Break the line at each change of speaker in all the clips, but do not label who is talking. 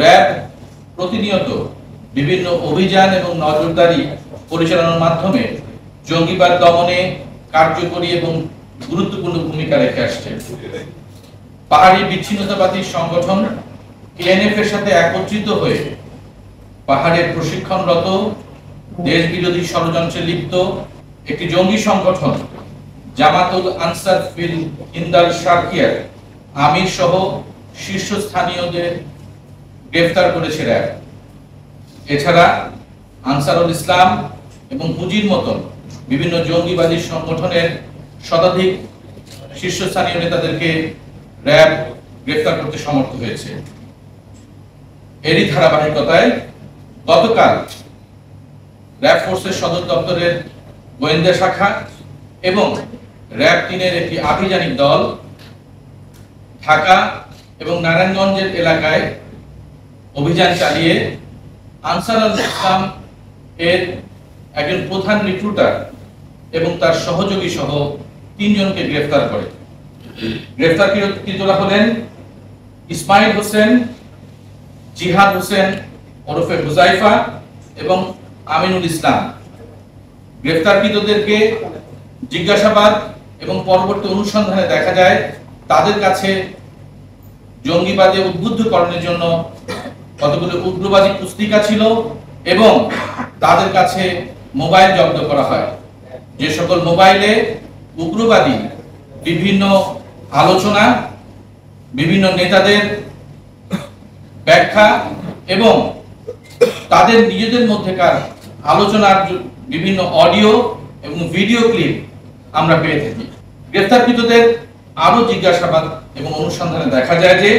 RAB প্রতিনিয়ত বিভিন্ন অভিযান এবং নজরদারি পরিচালনার মাধ্যমে জঙ্গিবাদ দমনে কার্যকরী এবং গুরুত্বপূর্ণ ভূমিকা রেখে আসছে। পাহাড়ি বিচ্ছিন্নতাবাদী সংগঠন এএনএফ এর সাথে একত্রিত হয়ে পাহাড়ে প্রশিক্ষণরত দেশ বিরোধী ষড়যন্ত্রে লিপ্ত একটি জঙ্গি সংগঠন জামাতুল আনসার ফিল হিন্দাল শারকিয়ার আমির সহ শীর্ষস্থানীয়দের গ্রেফতার করেছে র্যাব। এছাড়া আনসারুল ইসলাম এবং হুজির মতন বিভিন্ন জঙ্গিবাদী সংগঠনের শতাধিক শীর্ষস্থানীয় নেতাদেরকে র্যাব গ্রেফতার করতে সমর্থ হয়েছে। এরই ধারাবাহিকতায় গতকাল র্যাব ফোর্সের সদর দপ্তরের গোয়েন্দা শাখা এবং র্যাব 3-এর একটি আভিযানিক দল ঢাকা এবং নারায়ণগঞ্জের এলাকায় অভিযান চালিয়ে আনসারুল ইসলাম এর একজন প্রধান রিক্রুটার এবং তার সহযোগী সহ 3 জনকে গ্রেফতার করে। গ্রেফতারকৃতরা হলেন ইসমাইল হোসেন, জিহাদ হোসেন ওরফে হুজাইফা এবং আমিনুল ইসলাম। গ্রেফতারকৃতদেরকে জিজ্ঞাসাবাদ এবং পরবর্তী অনুসন্ধানে দেখা যায় তাদের কাছে জঙ্গিবাদে উদ্বুদ্ধকরণের জন্য কতগুলো উগ্রবাদী পুস্তিকা ছিল এবং তাদের কাছে মোবাইল জব্দ করা হয়। যে সকল মোবাইলে উগ্রবাদী বিভিন্ন আলোচনা, বিভিন্ন নেতাদের ব্যাখ্যা এবং তাদের নিজেদের মধ্যেকার আলোচনার বিভিন্ন অডিও এবং ভিডিও ক্লিপ আমরা পেয়ে থাকি। গ্রেফতারকৃতদের আরো জিজ্ঞাসাবাদ এবং অনুসন্ধানে দেখা যায় যে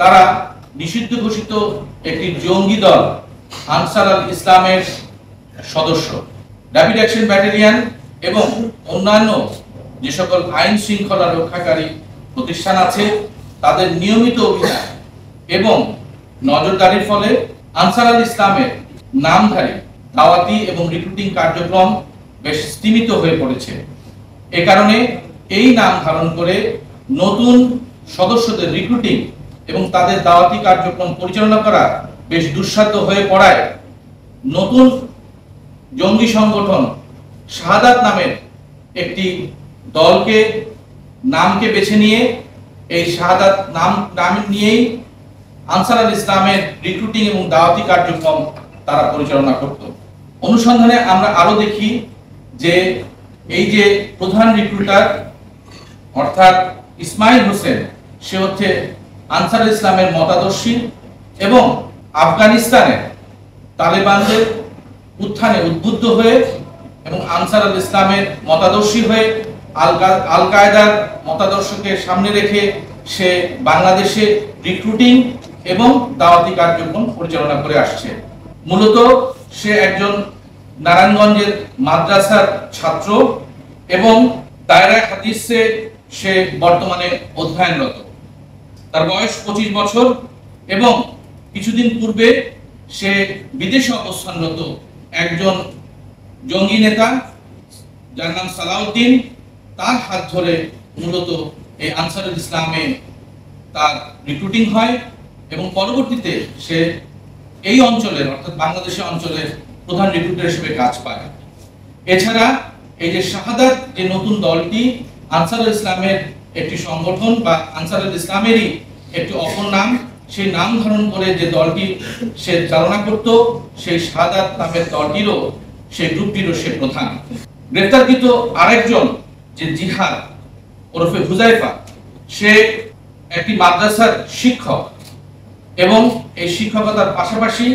তারা নিষিদ্ধ ঘোষিত একটি জঙ্গি দল আনসারুল ইসলামের সদস্য। র্যাপিড অ্যাকশন ব্যাটালিয়ন এবং অন্যান্য যে সকল আইন শৃঙ্খলা রক্ষাকারী প্রতিষ্ঠান আছে তাদের নিয়মিত অভিযান এবং নজরদারির ফলে আনসারুল ইসলামের নামধারী দাওয়াতি এবং রিক্রুটিং কার্যক্রম বেশ স্তীমিত হয়ে পড়েছে। এ কারণে এই নাম ধারণ করে নতুন সদস্যদের রিক্রুটিং এবং তাদের দাওয়াতি কার্যক্রম পরিচালনা করা বেশ দুঃসাধ্য হয়ে পড়ায় নতুন জঙ্গি সংগঠন শাহাদাত নামের একটি নামকে বেছে নিয়ে এই শাহাদাত নাম নিয়েই আনসারুল ইসলামের রিক্রুটিং এবং দাওয়াতি কার্যক্রম তারা পরিচালনা করত। অনুসন্ধানে আমরা আরো দেখি যে এই যে প্রধান রিক্রুটার অর্থাৎ ইসমাইল হোসেন, সে হচ্ছে আনসারুল ইসলামের মতাদর্শী এবং আফগানিস্তানে তালেবানদের উত্থানে উদ্বুদ্ধ হয়ে এবং আনসারুল ইসলামের মতাদর্শী হয়ে আল কায়দার মতাদর্শকে সামনে রেখে সে বাংলাদেশে রিক্রুটিং এবং দাওয়াতি কার্যক্রম পরিচালনা করে আসছে। মূলত সে একজন নারায়ণগঞ্জের মাদ্রাসার ছাত্র এবং দায়রা হাদিসে সে বর্তমানে অধ্যয়নরত। তার বয়স 25 বছর এবং কিছুদিন পূর্বে সে বিদেশে অবস্থানরত একজন জঙ্গি নেতা যার নাম সালাউদ্দিন, তার হাত ধরে মূলত এই আনসারুল ইসলামে তার রিক্রুটিং হয় এবং পরবর্তীতে সে এই অঞ্চলের অর্থাৎ বাংলাদেশের অঞ্চলের প্রধান রিক্রুটার হিসেবে কাজ পায়। এছাড়া এই যে শাহাদাত যে নতুন দলটি আনসারুল ইসলামের একটি সংগঠন বা আনসারুল ইসলামেরই একটি অপর নাম, সেই নাম ধারণ করে যে দলটি সে চালনা করত সেই শাহাদাত নামের দলটিরও সেই গ্রুপটিরও সে প্রধান। গ্রেফতারকৃত আরেকজন যে জিহাদ ওরফে হুজাইফা, সে একটি মাদ্রাসার শিক্ষক এবং এই শিক্ষকতার পাশাপাশি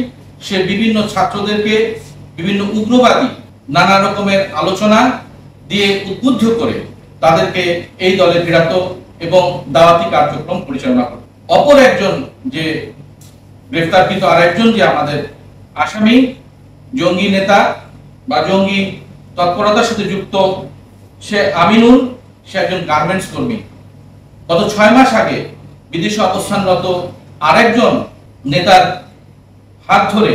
সে বিভিন্ন ছাত্রদেরকে বিভিন্ন উগ্রবাদী নানা রকমের আলোচনা দিয়ে উদ্বুদ্ধ করে তাদেরকে এই দলে ফেরাতো এবং দাওয়াতি কার্যক্রম পরিচালনা করত। অপর একজন যে গ্রেফতারকৃত আরেকজন যে আমাদের আসামি জঙ্গি নেতা বা জঙ্গি তৎপরতার সাথে যুক্ত সে আমিনুল, সে একজন গার্মেন্টস কর্মী। গত 6 মাস আগে বিদেশে অবস্থানরত আরেকজন নেতার হাত ধরে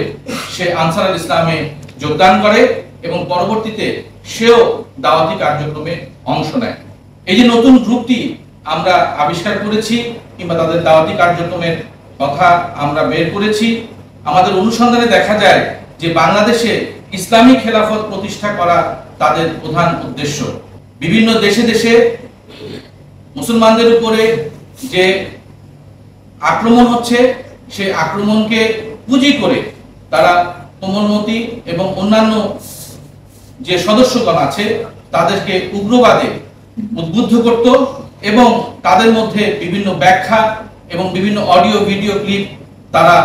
সে আনসারুল ইসলামে যোগদান করে এবং পরবর্তীতে সেও দাওয়াতি কার্যক্রমে অংশ নেয়। এই যে নতুন গ্রুপটি আমরা আবিষ্কার করেছি কিংবা তাদের দাওয়াতি কার্যক্রমের কথা আমরা বের করেছি। আমাদের অনুসন্ধানে দেখা যায় যে বাংলাদেশে ইসলামী খেলাফত প্রতিষ্ঠা করা তাদের প্রধান উদ্দেশ্য। বিভিন্ন দেশে দেশে মুসলমানদের উপরে যে আক্রমণ হচ্ছে, সেই আক্রমণকে পুঁজি করে তারা কোমলমতি এবং অন্যান্য যে সদস্যগণ আছে তাদেরকে উগ্রবাদে উদ্বুদ্ধ করত এবং তাদের মধ্যে বিভিন্ন ব্যাখ্যা এবং বিভিন্ন অডিও ভিডিও ক্লিপ তারা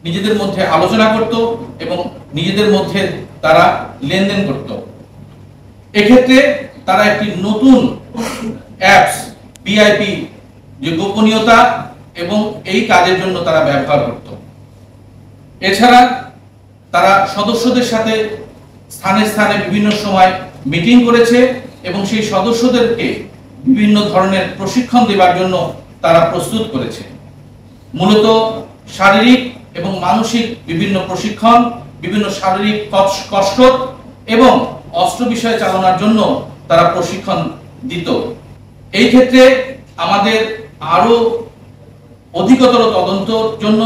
নিজেদের মধ্যে আলোচনা করত এবং নিজেদের মধ্যে তারা লেনদেন করত। এক্ষেত্রে তারা একটি নতুন অ্যাপস ভিআইপি যে গোপনীয়তা এবং এই কাজের জন্য তারা ব্যবহার করত। এছাড়া তারা সদস্যদের সাথে স্থানে স্থানে বিভিন্ন সময় মিটিং করেছে এবং সেই সদস্যদেরকে বিভিন্ন ধরনের প্রশিক্ষণ দেওয়ার জন্য তারা প্রস্তুত করেছে। মূলত শারীরিক এবং মানসিক বিভিন্ন প্রশিক্ষণ, বিভিন্ন শারীরিক কসরত এবং অস্ত্র বিষয় চালানোর জন্য তারা প্রশিক্ষণ দিত। এই ক্ষেত্রে আমাদের আরো অধিকতর তদন্তের জন্য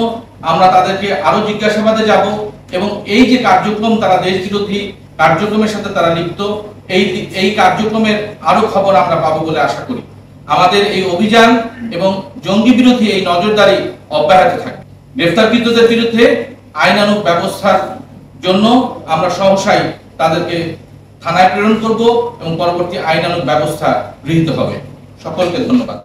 আমরা তাদেরকে আরো জিজ্ঞাসাবাদে যাব এবং এই যে কার্যক্রম তারা দেশ বিরোধী কার্যক্রমের সাথে তারা লিপ্ত, এই কার্যক্রমের আরো খবর আমরা পাবো বলে আশা করি। আমাদের এই অভিযান এবং জঙ্গি বিরোধী এই নজরদারি অব্যাহত থাকে। গ্রেফতারকৃতদের বিরুদ্ধে আইনানুগ ব্যবস্থার জন্য আমরা সহসাই তাদেরকে থানায় প্রেরণ করব এবং পরবর্তী আইনানুগ ব্যবস্থা গৃহীত হবে। সকলকে ধন্যবাদ।